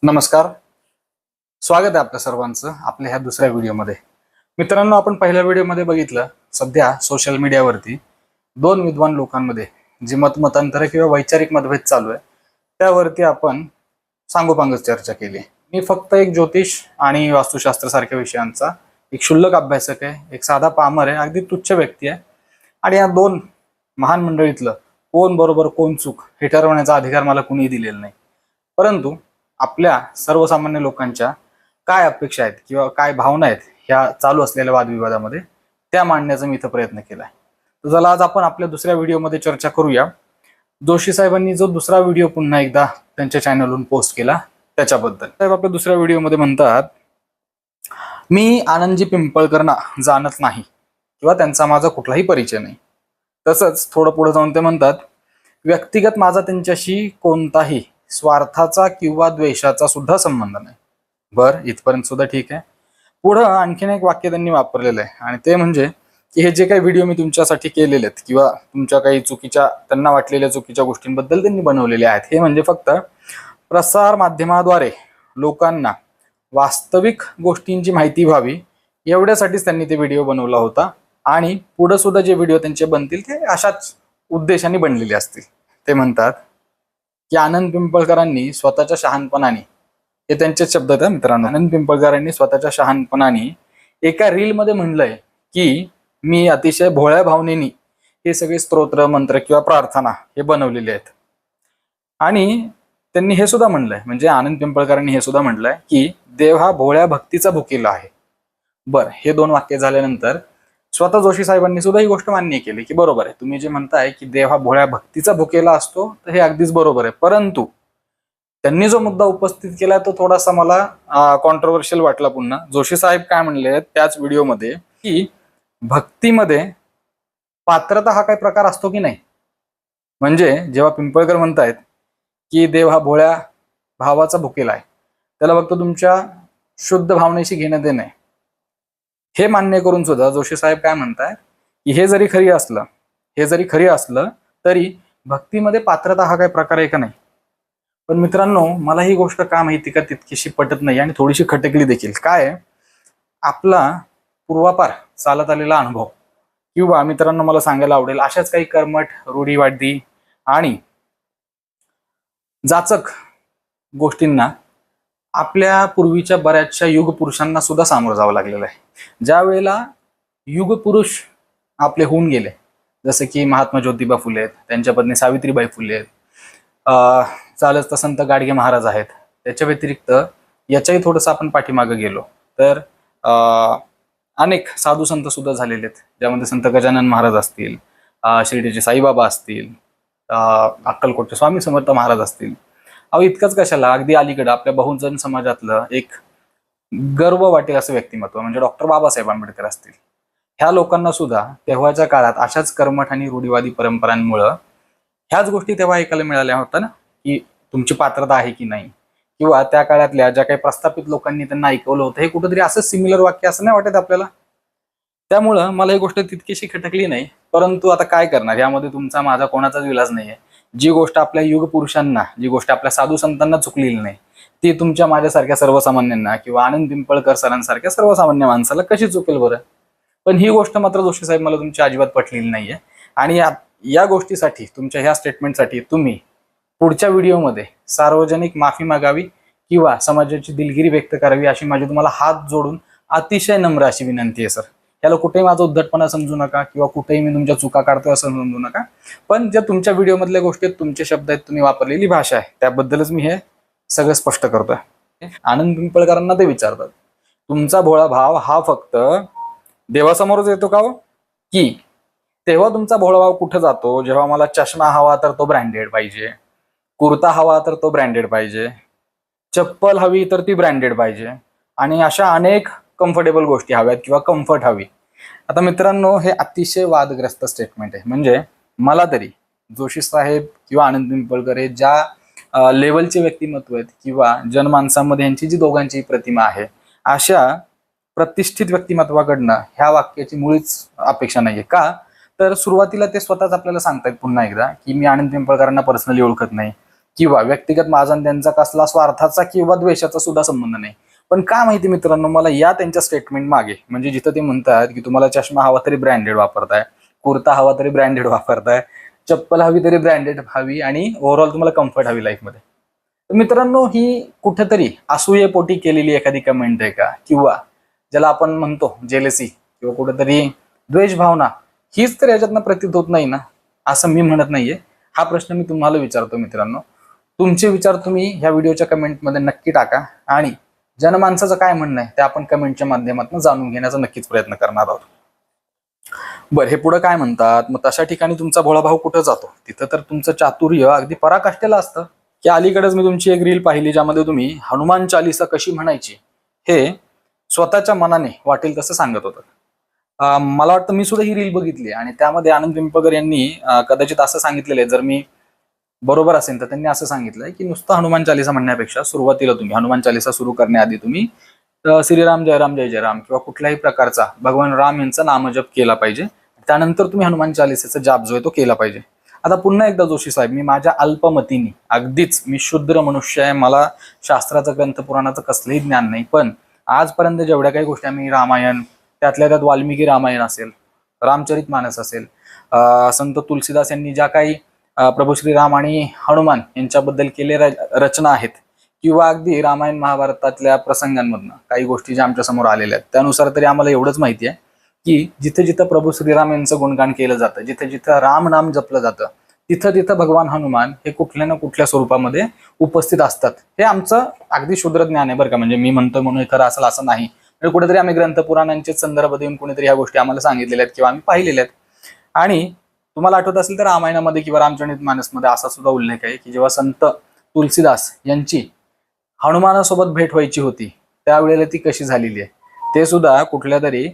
नमस्कार. स्वागत आहे आपल्या सर्वांचं आपल्या ह्या दुसऱ्या व्हिडिओमध्ये. मित्रांनो, आपण पहिल्या व्हिडिओमध्ये बघितलं सध्या सोशल मीडियावरती दोन विद्वान लोकांमध्ये जी मतमतांतर किंवा वैचारिक मतभेद चालू आहे त्यावरती आपण सांगोपांगच चर्चा केली. मी फक्त एक ज्योतिष आणि वास्तुशास्त्र सारख्या विषयांचा एक क्षुल्लक अभ्यासक आहे, एक साधा पामर आहे, अगदी तुच्छ व्यक्ती आहे आणि या दोन महान मंडळीतलं कोण बरोबर कोण चूक हे ठरवण्याचा अधिकार मला कुणीही दिलेला नाही. परंतु आपल्या सर्वसामान्य लोकांच्या काय अपेक्षा आहेत किंवा काय भावना आहेत ह्या चालू असलेल्या वादविवादामध्ये त्या मांडण्याचा मी इथं प्रयत्न केलाय. तर चला आज आपण आपल्या दुसऱ्या व्हिडिओमध्ये चर्चा करूया जोशी साहेबांनी जो दुसरा व्हिडिओ पुन्हा एकदा त्यांच्या चॅनलवरून पोस्ट केला त्याच्याबद्दल. साहेब आपल्या दुसऱ्या व्हिडिओमध्ये म्हणतात, मी आनंदजी पिंपळकरना जाणत नाही किंवा त्यांचा माझा कुठलाही परिचय नाही. तसंच थोडं पुढे जाऊन ते म्हणतात, व्यक्तिगत माझा त्यांच्याशी कोणताही स्वार्थाचा किंवा द्वेषाचा सुद्धा संबंध नाही. बर, इथपर्यंत सुद्धा ठीक आहे. पुढं आणखीन एक वाक्य त्यांनी वापरलेलं आहे आणि ते म्हणजे की हे जे काही व्हिडिओ मी तुमच्यासाठी केलेले आहेत किंवा तुमच्या काही चुकीच्या त्यांना वाटलेल्या चुकीच्या गोष्टींबद्दल त्यांनी बनवलेले आहेत, हे म्हणजे फक्त प्रसार माध्यमाद्वारे लोकांना वास्तविक गोष्टींची माहिती व्हावी एवढ्यासाठीच त्यांनी ते व्हिडिओ बनवला होता आणि पुढं सुद्धा जे व्हिडिओ त्यांचे बनतील ते अशाच उद्देशाने बनलेले असतील. ते म्हणतात की आनंद पिंपळकरांनी स्वतःच्या शहाणपणाने, हे त्यांचे शब्द आहेत मित्रांनो, आनंद पिंपळकरांनी स्वतःच्या शहाणपणाने एका रीलमध्ये म्हणलंय की मी अतिशय भोळ्या भावनेने हे सगळे स्तोत्र मंत्र किंवा प्रार्थना हे बनवलेले आहेत. आणि त्यांनी हे सुद्धा म्हणलंय, म्हणजे आनंद पिंपळकरांनी हे सुद्धा म्हणलंय की देव हा भोळ्या भक्तीचा भुकेला आहे. बर, हे दोन वाक्य झाल्यानंतर स्वतः जोशी साहेबांनी सुद्धा ही गोष्ट मान्य केली की बरोबर आहे, तुम्ही जे म्हणताय की देव हा भोळ्या भक्तीचा भुकेला असतो तर हे अगदीच बरोबर आहे. परंतु त्यांनी जो मुद्दा उपस्थित केला तो थोडासा मला कॉन्ट्रोवर्शियल वाटला. पुन्हा जोशी साहेब काय म्हणले त्याच व्हिडिओमध्ये की भक्तीमध्ये पात्रता हा काही प्रकार असतो की नाही. म्हणजे जेव्हा पिंपळकर म्हणतायत की देव हा भोळ्या भावाचा भुकेला आहे, त्याला फक्त तुमच्या शुद्ध भावनेशी घेणं देणं आहे, हे मान्य करून सुद्धा जोशी साहेब काय म्हणताय की हे जरी खरी असलं तरी भक्तीमध्ये पात्रता हा काही प्रकार आहे का नाही. पण मित्रांनो, मला ही गोष्ट का माहिती का तितकीशी पटत नाही आणि थोडीशी खटकली देखील. काय, आपला पूर्वापार चालत आलेला अनुभव किंवा मित्रांनो मला सांगायला आवडेल अशाच काही कर्मठ, रूढीवादी आणि जाचक गोष्टींना आपल्या पूर्वीच्या बऱ्याचशा युग पुरुषांना सुद्धा सामोरं जावं लागलेलं आहे. ज्या वेळेला युग पुरुष आपले होऊन गेले, जसे की महात्मा ज्योतिबा फुले आहेत, त्यांच्या पत्नी सावित्रीबाई फुले आहेत, चालच संत गाडगे महाराज आहेत, त्याच्या व्यतिरिक्त याच्याही थोडंसं आपण पाठीमागे गेलो तर अनेक साधू संत सुद्धा झालेले आहेत, ज्यामध्ये संत गजानन महाराज असतील, शिर्डीचे साईबाबा असतील, अक्कलकोटचे स्वामी समर्थ महाराज असतील. इतकंच कशाला, अगदी अलीकडं आपल्या बहुजन समाजातलं एक गर्व वाटेल असं व्यक्तिमत्व म्हणजे डॉक्टर बाबासाहेब आंबेडकर असतील. ह्या लोकांना सुद्धा तेव्हाच्या काळात अशाच कर्मठ आणि रूढीवादी परंपरांमुळं ह्याच गोष्टी तेव्हा ऐकायला मिळाल्या होत्या ना, की तुमची पात्रता आहे की नाही, किंवा त्या काळातल्या ज्या काही प्रस्थापित लोकांनी त्यांना ऐकवलं होतं हे कुठेतरी असं सिमिलर वाक्य असं नाही वाटत आपल्याला. त्यामुळं मला ही गोष्ट तितकीशी खटकली नाही. परंतु आता काय करणार, यामध्ये तुमचा माझा कोणाचाच विलाज नाहीये. जी गोष्ट आपल्या युग पुरुषांना, जी गोष्ट आपल्या साधू संतांना चुकलेली नाही, ती तुमच्या माझ्यासारख्या सर्वसामान्यांना किंवा आनंद पिंपळकर सरांसारख्या सर्वसामान्य माणसाला कशी चुकेल बरं. पण ही गोष्ट मात्र जोशी साहेब मला तुमची अजिबात पटलेली नाहीये. आणि या गोष्टीसाठी, तुमच्या ह्या स्टेटमेंटसाठी तुम्ही पुढच्या व्हिडिओमध्ये सार्वजनिक माफी मागावी किंवा समाजाची दिलगिरी व्यक्त करावी अशी माझी तुम्हाला हात जोडून अतिशय नम्र अशी विनंती आहे सर. याला कुठेही माझा उद्धटपणा समजू नका किंवा कुठेही मी तुमच्या चुका काढतोय असं समजू नका. पण ज्या तुमच्या व्हिडिओमधल्या गोष्टी, तुमचे शब्द आहेत, तुम्ही वापरलेली भाषा आहे, त्याबद्दलच मी हे सगळं स्पष्ट करतोय. आनंद पिंपळकरांना ते विचारतात, तुमचा भोळा भाव हा फक्त देवासमोरच येतो का हो, की तेव्हा तुमचा भोळा भाव कुठं जातो जेव्हा मला चष्मा हवा तर तो ब्रँडेड पाहिजे, कुर्ता हवा तर तो ब्रँडेड पाहिजे, चप्पल हवी तर ती ब्रँडेड पाहिजे आणि अशा अनेक कम्फर्टेबल गोष्टी हव्यात किंवा कम्फर्ट हवी. आता मित्रांनो, हे अतिशय वादग्रस्त स्टेटमेंट आहे. म्हणजे मला तरी जोशी साहेब किंवा आनंद पिंपळकर हे ज्या लेवलचे व्यक्तिमत्व आहेत किंवा जनमानसामध्ये यांची जी दोघांची प्रतिमा आहे, अशा प्रतिष्ठित व्यक्तिमत्वाकडनं ह्या वाक्याची मुळीच अपेक्षा नाहीये. का तर सुरुवातीला ते स्वतःच आपल्याला सांगतायत पुन्हा एकदा की मी आनंद पिंपळकरांना पर्सनली ओळखत नाही किंवा व्यक्तिगत माझा आणि त्यांचा कसला स्वार्थाचा किंवा द्वेषाचा सुद्धा संबंध नाही. पण का माहिती मित्रांनो, मला या त्यांच्या स्टेटमेंट मागे, म्हणजे जिथं ते म्हणतात की तुम्हाला चष्मा हवा तरी ब्रँडेड वापरताय, कुर्ता हवा तरी ब्रँडेड वापरताय, चप्पल हवी तरी ब्रँडेड हवी, आणि ओव्हरऑल तुम्हाला कम्फर्ट हवी लाईफमध्ये. तर मित्रांनो, ही कुठेतरी असूयेपोटी केलेली एखादी कमेंट आहे का, किंवा ज्याला आपण म्हणतो जेलेसी किंवा कुठेतरी द्वेष भावना, हीच तर याच्यातनं प्रतीत होत नाही ना, असं मी म्हणत नाहीये. हा प्रश्न मी तुम्हाला विचारतो मित्रांनो. तुमचे विचार तुम्ही ह्या व्हिडिओच्या कमेंटमध्ये नक्की टाका, आणि जनमानसाचं काय म्हणणं आहे ते आपण कमेंटच्या माध्यमातून जाणून घेण्याचा नक्कीच प्रयत्न करणार आहोत. बरं, हे पुढे काय म्हणतात, मग तशा ठिकाणी तुमचा भोळा भाऊ कुठं जातो, तिथं तर तुमचं चातुर्य अगदी पराकाष्ठेला असतं. की अलीकडेच मी तुमची एक रील पाहिली ज्यामध्ये तुम्ही हनुमान चालीसा कशी म्हणायची हे स्वतःच्या मनाने वाटेल तसं सांगत होतं. मला वाटतं मी सुद्धा ही रील बघितली, आणि त्यामध्ये आनंद पिंपळकर यांनी कदाचित असं सांगितलेलं आहे, जर मी बरोबर असेल तर त्यांनी असं सांगितलंय की नुसतं हनुमान चालीसा म्हणण्यापेक्षा सुरुवातीला तुम्ही हनुमान चालीसा सुरू करण्याआधी तुम्ही श्रीराम जय राम जय जय राम किंवा कुठल्याही प्रकारचा भगवान राम यांचा नामजप केला पाहिजे. त्यानंतर तुम्ही हनुमान चालीसेचा जाप जो आहे तो केला पाहिजे. आता पुन्हा एकदा जोशी साहेब, मी माझ्या अल्पमतीने, अगदीच मी शुद्र मनुष्य आहे, मला शास्त्राचं ग्रंथ पुराणाचं कसलंही ज्ञान नाही, पण आजपर्यंत जेवढ्या काही गोष्टी आम्ही रामायण, त्यातल्या त्यात वाल्मिकी रामायण असेल, रामचरितमानस असेल, संत तुलसीदास यांनी ज्या काही प्रभू श्रीराम आणि हनुमान यांच्याबद्दल केलेल्या रचना आहेत, किंवा अगदी रामायण महाभारतातल्या प्रसंगांमधनं काही गोष्टी ज्या आमच्या समोर आलेल्या आहेत, त्यानुसार तरी आम्हाला एवढंच माहिती आहे की जिथे जिथं प्रभू श्रीराम यांचं गुणगान केलं जातं, जिथे जिथं राम नाम जपलं जातं, तिथं तिथं भगवान हनुमान हे कुठल्या ना कुठल्या स्वरूपामध्ये उपस्थित असतात. हे आमचं अगदी शूद्र ज्ञान आहे बरं का, म्हणजे मी म्हणतो म्हणून खरं असेल असं नाही, तर कुठेतरी आम्ही ग्रंथ पुराणांचे संदर्भ देऊन कोणीतरी ह्या गोष्टी आम्हाला सांगितलेल्या आहेत किंवा आम्ही पाहिलेल्या आहेत. आणि तुम्हाला आठवत असेल तर रामायणामध्ये किंवा रामचरितमानसमध्ये असा सुद्धा उल्लेख आहे की जेव्हा संत तुलसीदास यांची हनुमानासोबत भेट व्हायची होती त्यावेळेला ती कशी झालेली आहे, ते सुद्धा कुठल्या तरी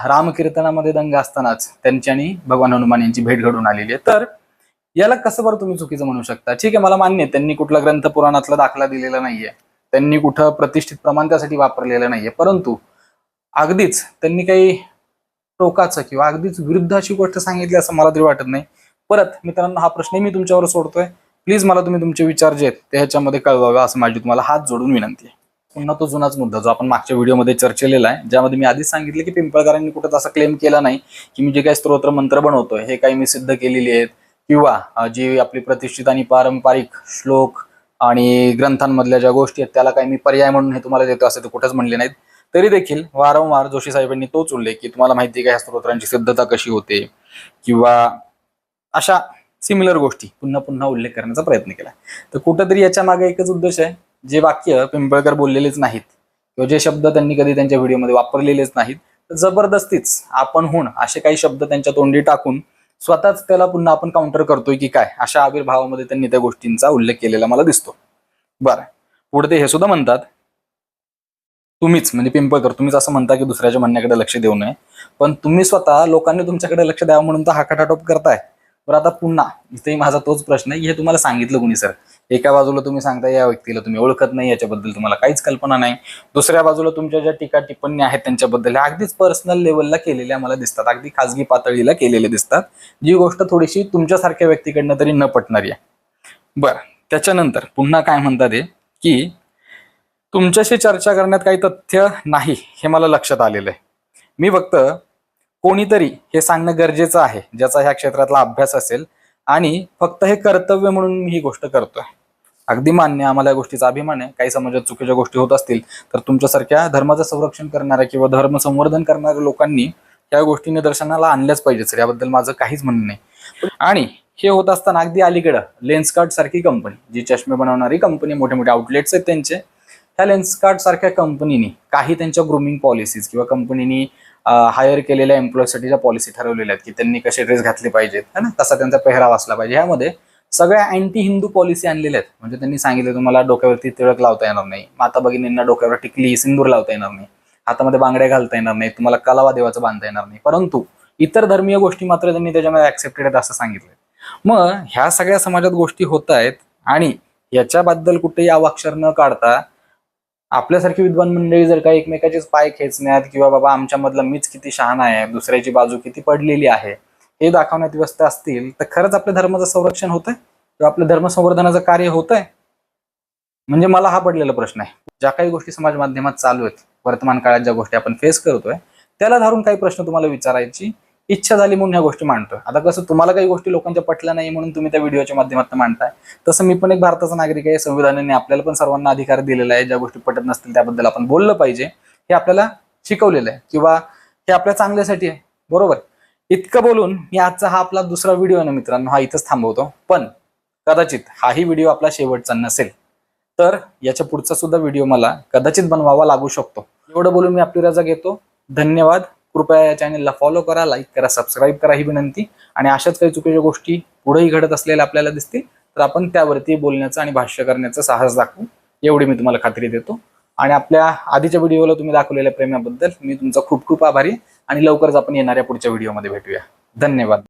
रामकीर्तनामध्ये दंग असतानाच त्यांची आणि भगवान हनुमान यांची भेट घडून आलेली आहे. तर याला कसं बरं तुम्ही चुकीचं म्हणू शकता? ठीक आहे, मला मान्य आहे त्यांनी कुठला ग्रंथ पुराणातला दाखला दिलेला नाहीये, त्यांनी कुठं प्रतिष्ठित प्रमाण त्यासाठी वापरलेलं नाहीये, परंतु अगदीच त्यांनी काही टोकाचं किंवा अगदीच विरुद्ध अशी गोष्ट सांगितली असं मला तरी वाटत नाही. परत मित्रांनो, हा प्रश्न मी तुमच्यावर सोडतोय, प्लीज मला तुम्ही तुमचे विचार जे आहेत ते ह्याच्यामध्ये कळवावे असं माझी तुम्हाला हात जोडून विनंती आहे. पुन्हा तो जुनाच मुद्दा जो आपण मागच्या व्हिडिओमध्ये चर्चेलेला आहे, ज्यामध्ये मी आधीच सांगितले की पिंपळकरांनी कुठं असा क्लेम केला नाही की मी जे काही स्तोत्र मंत्र बनवतोय हे काही मी सिद्ध केलेली आहेत, किंवा जी आपली प्रतिष्ठित आणि पारंपरिक श्लोक आणि ग्रंथांमधल्या ज्या गोष्टी आहेत त्याला काही मी पर्याय म्हणून हे तुम्हाला देतो असं तर कुठंच म्हणले नाहीत. तरी देखील वारंवार जोशी साहेबांनी तोच उल्लेख की तुम्हाला माहिती आहे का ह्या स्तोत्रांची सिद्धता कशी होते, किंवा अशा सिमिलर गोष्टी पुन्हा पुन्हा उल्लेख करण्याचा प्रयत्न केला. तर कुठंतरी याच्या मागे एकच उद्देश आहे, जे वाक्य पिंपळकर बोललेलेच नाहीत किंवा जे शब्द त्यांनी कधी त्यांच्या व्हिडिओमध्ये वापरलेलेच नाहीत, तर जबरदस्तीच आपणहून असे काही शब्द त्यांच्या तोंडी टाकून स्वतःच त्याला पुन्हा आपण काउंटर करतोय की काय, अशा आविर्भावामध्ये त्यांनी त्या गोष्टींचा उल्लेख केलेला मला दिसतो. बरं, पुढे ते हे सुद्धा म्हणतात, तुम्हीच म्हणजे पिंपळकर तुम्हीच असं म्हणता की दुसऱ्याच्या म्हणण्याकडे लक्ष देऊ नये, पण तुम्ही स्वतः लोकांनी तुमच्याकडे लक्ष द्यावं म्हणून तर हा खटाटोप करताय. बरं, आता पुन्हा इथेही माझा तोच प्रश्न आहे, हे तुम्हाला सांगितलं कुणी सर? एका बाजूला तुम्ही सांगता या व्यक्तीला तुम्ही ओळखत नाही, याच्याबद्दल तुम्हाला काहीच कल्पना नाही, दुसऱ्या बाजूला तुमच्या ज्या टीका टिप्पणी आहेत त्यांच्याबद्दल ह्या अगदीच पर्सनल लेवलला केलेल्या मला दिसतात, अगदी खाजगी पातळीला केलेले दिसतात, जी गोष्ट थोडीशी तुमच्यासारख्या व्यक्तीकडनं तरी न पटणारी आहे. बरं, त्याच्यानंतर पुन्हा काय म्हणतात हे की तुमच्याशी चर्चा करण्यात काही तथ्य नाही हे मला लक्षात आलेलं आहे, मी फक्त कोणीतरी हे सांगणं गरजेचं आहे ज्याचा ह्या क्षेत्रातला अभ्यास असेल, आणि फक्त हे कर्तव्य म्हणून मी ही गोष्ट करतोय. अगदी मान्य, आम्हाला या गोष्टीचा अभिमान आहे. काही समाजात चुकीच्या गोष्टी होत असतील तर तुमच्यासारख्या धर्माचं संरक्षण करणाऱ्या किंवा धर्म संवर्धन करणाऱ्या लोकांनी या गोष्टी निदर्शनाला आणल्याच पाहिजेत सर, याबद्दल माझं काहीच म्हणणं नाही. आणि हे होत असताना अगदी अलीकडं लेन्सकार्ट सारखी कंपनी, जी चष्मे बनवणारी कंपनी, मोठे मोठे आउटलेट्स आहेत त्यांचे, ह्या लेन्सकार्ट सारख्या कंपनीनी काही त्यांच्या ग्रूमिंग पॉलिसीज किंवा कंपनीनी हायर केलेल्या एम्प्लॉयसाठी ज्या पॉलिसी ठरवलेल्या आहेत की त्यांनी कसे ड्रेस घातले पाहिजेत, है ना, तसा त्यांचा पेहराव असला पाहिजे, ह्यामध्ये सगळ्या अँटी हिंदू पॉलिसी आणलेल्या आहेत. म्हणजे त्यांनी सांगितलं तुम्हाला डोक्यावरती तिळक लावता येणार नाही, माता भगिनींना डोक्यावर टिकली सिंदूर लावता येणार नाही, हातामध्ये बांगड्या घालता येणार नाही, तुम्हाला कलावा देवाचं बांधता येणार नाही, परंतु इतर धर्मीय गोष्टी मात्र त्यांनी त्याच्यामध्ये ऍक्सेप्टेड आहेत असं सांगितलं. मग ह्या सगळ्या समाजात गोष्टी होत आहेत, आणि याच्याबद्दल कुठेही अवाक्षर न काढता आपल्यासारखी विद्वान मंडळी जर का एकमेकाचेच पाय खेचण्यात किंवा बाबा आमच्यामधला मीच किती शहाणा आहे, दुसऱ्याची बाजू किती पडलेली आहे हे दाखवण्यात व्यस्त असतील तर खरंच आपल्या धर्माचं संरक्षण होतंय? किंवा आपलं धर्मसंवर्धनाचं कार्य होत आहे? म्हणजे मला हा पडलेला प्रश्न आहे. ज्या काही गोष्टी समाज माध्यमात चालू आहेत, वर्तमान काळात ज्या गोष्टी आपण फेस करतोय, त्याला धरून काही प्रश्न तुम्हाला विचारायची इच्छा झाली म्हणून ह्या गोष्टी मांडतोय. आता कसं तुम्हाला काही गोष्टी लोकांच्या पटल्या नाही म्हणून तुम्ही त्या व्हिडिओच्या माध्यमातून मांडताय, तसं मी पण एक भारताचा नागरिक आहे. संविधानाने आपल्याला पण सर्वांना अधिकार दिलेला आहे. ज्या गोष्टी पटत नसतील त्याबद्दल आपण बोललं पाहिजे, हे आपल्याला शिकवलेलं आहे किंवा हे आपल्या चांगल्यासाठी आहे. बरोबर. इतकं बोलून मी आजचा हा आपला दुसरा व्हिडिओ आहे ना मित्रांनो, हा इथंच थांबवतो. पण कदाचित हाही व्हिडिओ आपला शेवटचा नसेल, तर याच्या पुढचा सुद्धा व्हिडिओ मला कदाचित बनवावा लागू शकतो. एवढं बोलून मी आपली रजा घेतो. धन्यवाद. कृपया या चॅनलला फॉलो करा, लाईक करा, सबस्क्राईब करा ही विनंती. आणि अशाच काही चुकीच्या गोष्टी पुढेही घडत असलेल्या आपल्याला दिसतील तर आपण त्यावरती बोलण्याचं आणि भाष्य करण्याचं साहस दाखवू, एवढी मी तुम्हाला खात्री देतो. आणि आपल्या आधीच्या व्हिडिओला तुम्ही दाखवलेल्या प्रेमाबद्दल मी तुमचा खूप खूप आभारी. आणि लवकरच आपण येणाऱ्या पुढच्या व्हिडिओमध्ये भेटूया. धन्यवाद.